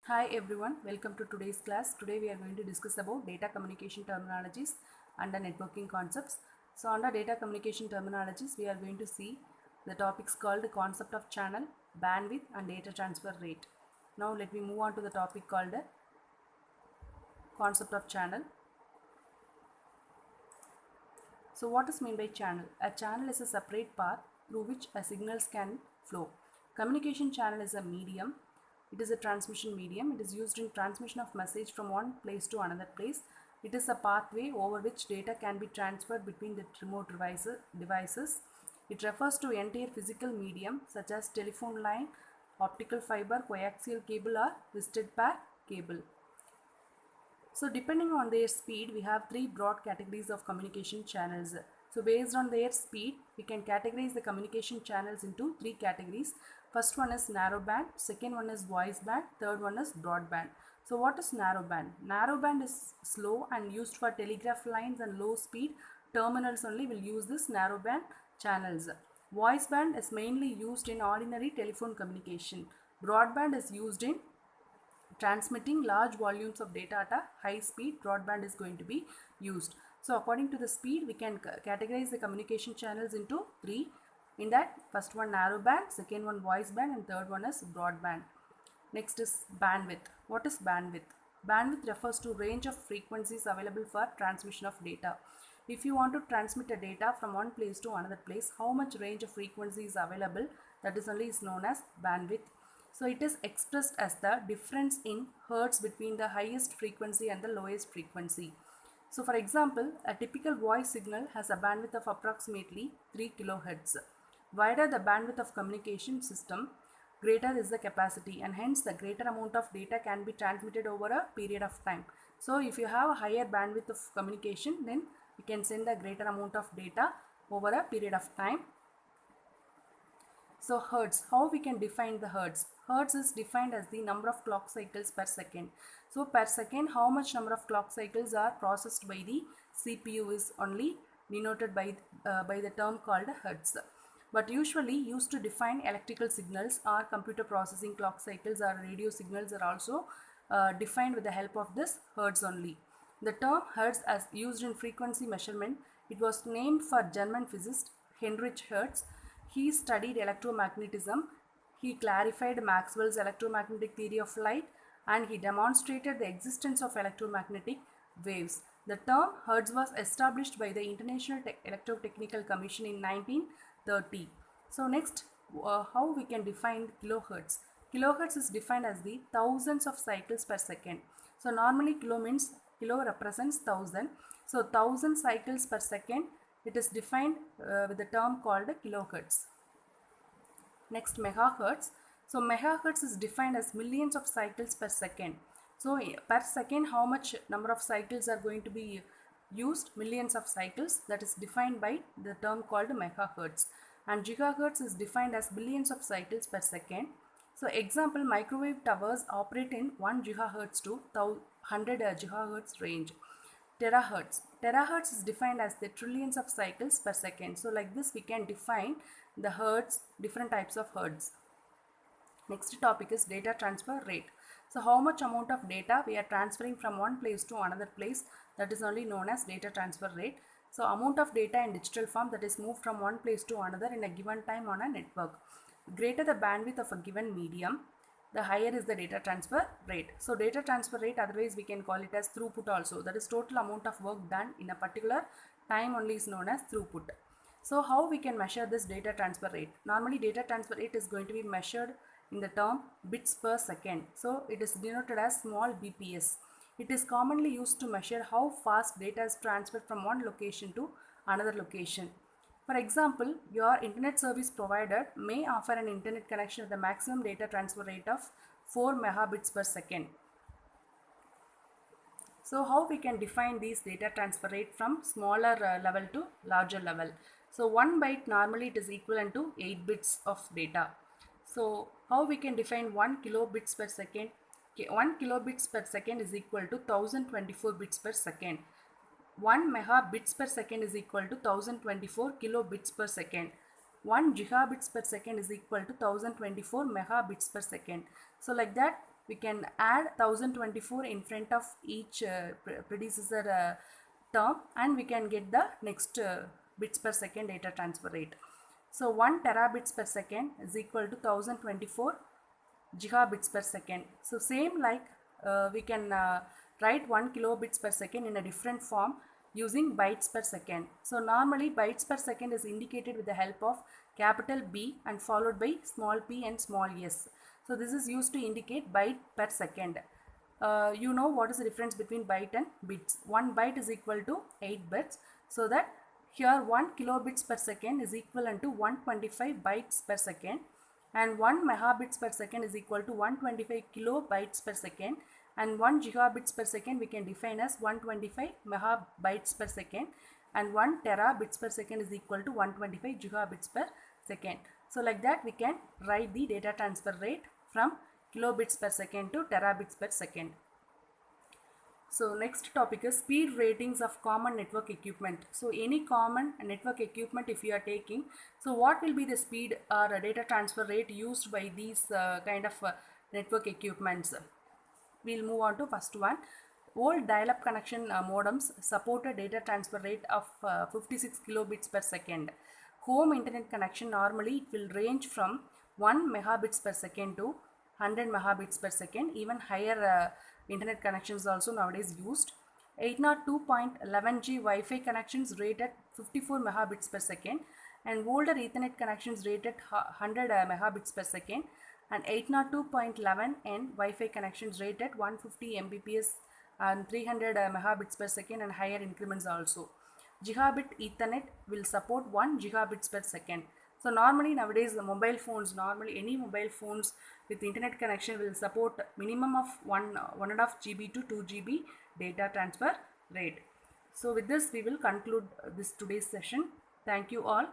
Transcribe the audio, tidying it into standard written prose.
Hi everyone, welcome to today's class. Today we are going to discuss about data communication terminologies and the networking concepts. So under data communication terminologies, we are going to see the topics called the concept of channel, bandwidth and data transfer rate. Now let me move on to the topic called the concept of channel. So what is meant by channel? A channel is a separate path through which a signals can flow. Communication channel is a medium. It is a transmission medium. It is used in transmission of message from one place to another place. It is a pathway over which data can be transferred between the remote devices. It refers to entire physical medium such as telephone line, optical fiber, coaxial cable or twisted pair cable. So depending on their speed, we have three broad categories of communication channels. So based on their speed, we can categorize the communication channels into three categories. First one is narrowband, second one is voice band, third one is broadband. So what is narrowband? Narrowband is slow and used for telegraph lines and low speed terminals only will use this narrowband channels. Voice band is mainly used in ordinary telephone communication. Broadband is used in transmitting large volumes of data at a high speed. Broadband is going to be used. So according to the speed, we can categorize the communication channels into three. In that, first one narrowband, second one voice band and third one is broadband. Next is bandwidth. What is bandwidth? Bandwidth refers to range of frequencies available for transmission of data. If you want to transmit a data from one place to another place, how much range of frequency is available, that is only is known as bandwidth. So it is expressed as the difference in hertz between the highest frequency and the lowest frequency. So for example, a typical voice signal has a bandwidth of approximately 3 kHz. Wider the bandwidth of communication system, greater is the capacity, and hence the greater amount of data can be transmitted over a period of time. So if you have a higher bandwidth of communication, then you can send a greater amount of data over a period of time. So hertz, how we can define the hertz? Hertz is defined as the number of clock cycles per second. So per second, how much number of clock cycles are processed by the CPU is only denoted by the term called hertz. But usually used to define electrical signals or computer processing clock cycles or radio signals are also defined with the help of this hertz only. The term hertz as used in frequency measurement, it was named for German physicist Heinrich Hertz. He studied electromagnetism. He clarified Maxwell's electromagnetic theory of light and he demonstrated the existence of electromagnetic waves. The term hertz was established by the International Electrotechnical Commission in 1930. So next, how we can define kilohertz? Kilohertz is defined as the thousands of cycles per second. So normally kilo represents 1000. So 1000 cycles per second, it is defined with the term called kilohertz. Next, megahertz. So megahertz is defined as millions of cycles per second. So per second, how much number of cycles are going to be used? Millions of cycles. That is defined by the term called megahertz. And gigahertz is defined as billions of cycles per second. So example, microwave towers operate in 1 gigahertz to 100 gigahertz range. Terahertz. Terahertz is defined as the trillions of cycles per second. So like this we can define the hertz, different types of hertz. Next topic is data transfer rate. So how much amount of data we are transferring from one place to another place, that is only known as data transfer rate. So amount of data in digital form that is moved from one place to another in a given time on a network. Greater the bandwidth of a given medium, the higher is the data transfer rate. So data transfer rate, otherwise we can call it as throughput also. That is total amount of work done in a particular time only is known as throughput. So how we can measure this data transfer rate? Normally data transfer rate is going to be measured in the term bits per second. So it is denoted as small bps. It is commonly used to measure how fast data is transferred from one location to another location. For example, your internet service provider may offer an internet connection with a maximum data transfer rate of 4 megabits per second. So how we can define these data transfer rate from smaller level to larger level? So 1 byte normally it is equivalent to 8 bits of data. So how we can define 1 kilobits per second? 1 kilobits per second is equal to 1024 bits per second. 1 megabits per second is equal to 1024 kilobits per second. 1 gigabits per second is equal to 1024 megabits per second. So like that we can add 1024 in front of each predecessor term, and we can get the next bits per second data transfer rate. So 1 terabits per second is equal to 1024 gigabits per second. So same like we can write 1 kilobits per second in a different form using bytes per second. So normally bytes per second is indicated with the help of capital B and followed by small p and small s. So this is used to indicate byte per second. You know what is the difference between byte and bits. 1 byte is equal to 8 bits. So that here 1 kilobits per second is equivalent to 125 bytes per second, and 1 megabits per second is equal to 125 kilobytes per second, and 1 gigabits per second we can define as 125 megabytes per second, and 1 terabits per second is equal to 125 gigabits per second. So like that we can write the data transfer rate from kilobits per second to terabits per second. So next topic is speed ratings of common network equipment. So any common network equipment if you are taking, so what will be the speed or data transfer rate used by these kind of network equipments? We'll move on to first one. Old dial-up connection modems support a data transfer rate of 56 kilobits per second. Home internet connection normally it will range from 1 megabits per second to 100 megabits per second. Even higher internet connections also nowadays used. 802.11g Wi-Fi connections rated 54 megabits per second, and older Ethernet connections rated 100 megabits per second, and 802.11n Wi-Fi connections rated 150 Mbps and 300 megabits per second, and higher increments also. Gigabit Ethernet will support 1 gigabits per second. So normally nowadays the mobile phones, normally any mobile phones with internet connection will support minimum of 1.5 GB to 2 GB data transfer rate. So with this we will conclude this today's session. Thank you all.